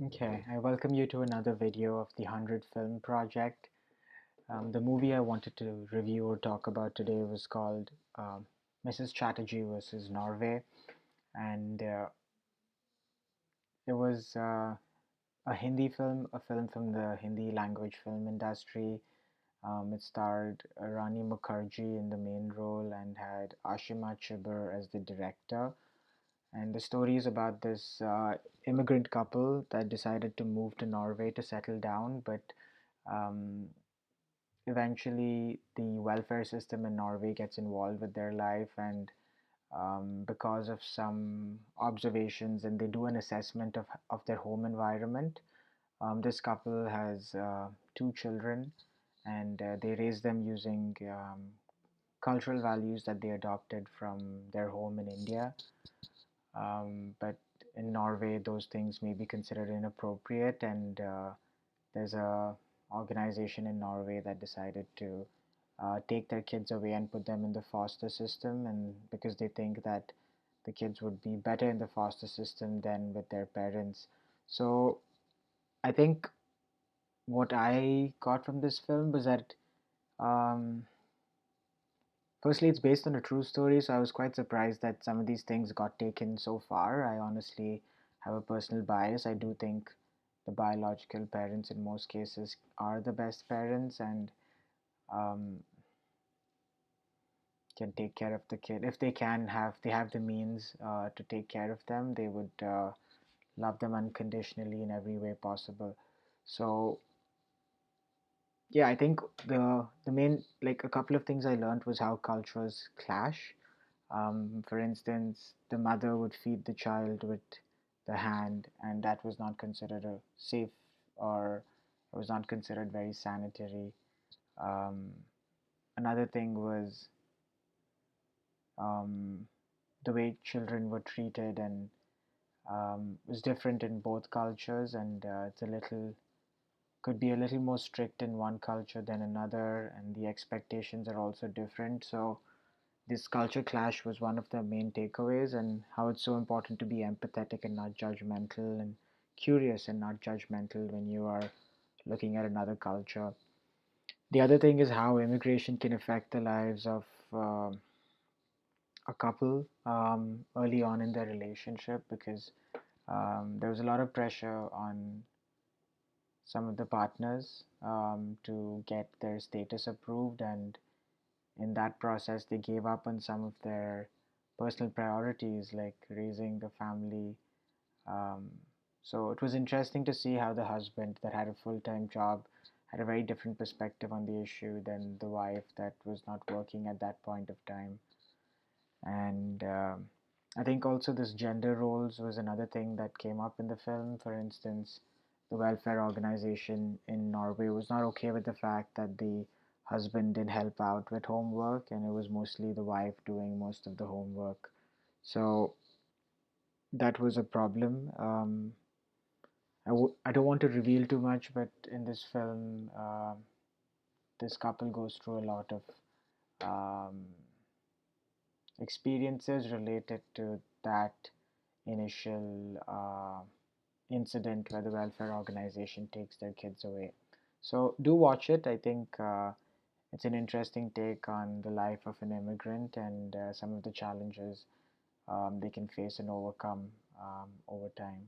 Okay, I welcome you to another video of the 100 Film Project. The movie I wanted to review or talk about today was called Mrs. Chatterjee versus Norway, and it was a Hindi film, a film from the Hindi language film industry. It starred Rani Mukherjee in the main role and had Ashima Chibber as the director. And the story is about this immigrant couple that decided to move to Norway to settle down, but um, eventually the welfare system in Norway gets involved with their life, and because of some observations, and they do an assessment of their home environment. This couple has two children, and they raise them using cultural values that they adopted from their home in India. But in Norway, those things may be considered inappropriate, and there's a organization in Norway that decided to take their kids away and put them in the foster system, and because they think that the kids would be better in the foster system than with their parents. So I think what I got from this film was that um, firstly, it's based on a true story, so I was quite surprised that some of these things got taken so far. I honestly have a personal bias. I do think the biological parents in most cases are the best parents and um, can take care of the kid. If they have the means to take care of them, they would love them unconditionally in every way possible. So yeah, I think the main, like, a couple of things I learned was how cultures clash. For instance, the mother would feed the child with the hand, and that was not considered a safe, or it was not considered very sanitary. Um, Another thing was um, the way children were treated, and was different in both cultures, and it's a little could be a little more strict in one culture than another, and the expectations are also different. So this culture clash was one of the main takeaways, and how it's so important to be empathetic and not judgmental, and curious and not judgmental when you are looking at another culture. The other thing is how immigration can affect the lives of a couple early on in their relationship, because there was a lot of pressure on some of the partners to get their status approved, and in that process they gave up on some of their personal priorities like raising the family. um, so it was interesting to see how the husband that had a full-time job had a very different perspective on the issue than the wife that was not working at that point of time. And I think also this gender roles was another thing that came up in the film. For instance, the welfare organization in Norway was not okay with the fact that the husband did help out with homework, and it was mostly the wife doing most of the homework. So that was a problem. I don't want to reveal too much, but in this film, this couple goes through a lot of um, experiences related to that initial incident where the welfare organization takes their kids away. So do watch it. I think it's an interesting take on the life of an immigrant, and some of the challenges they can face and overcome over time.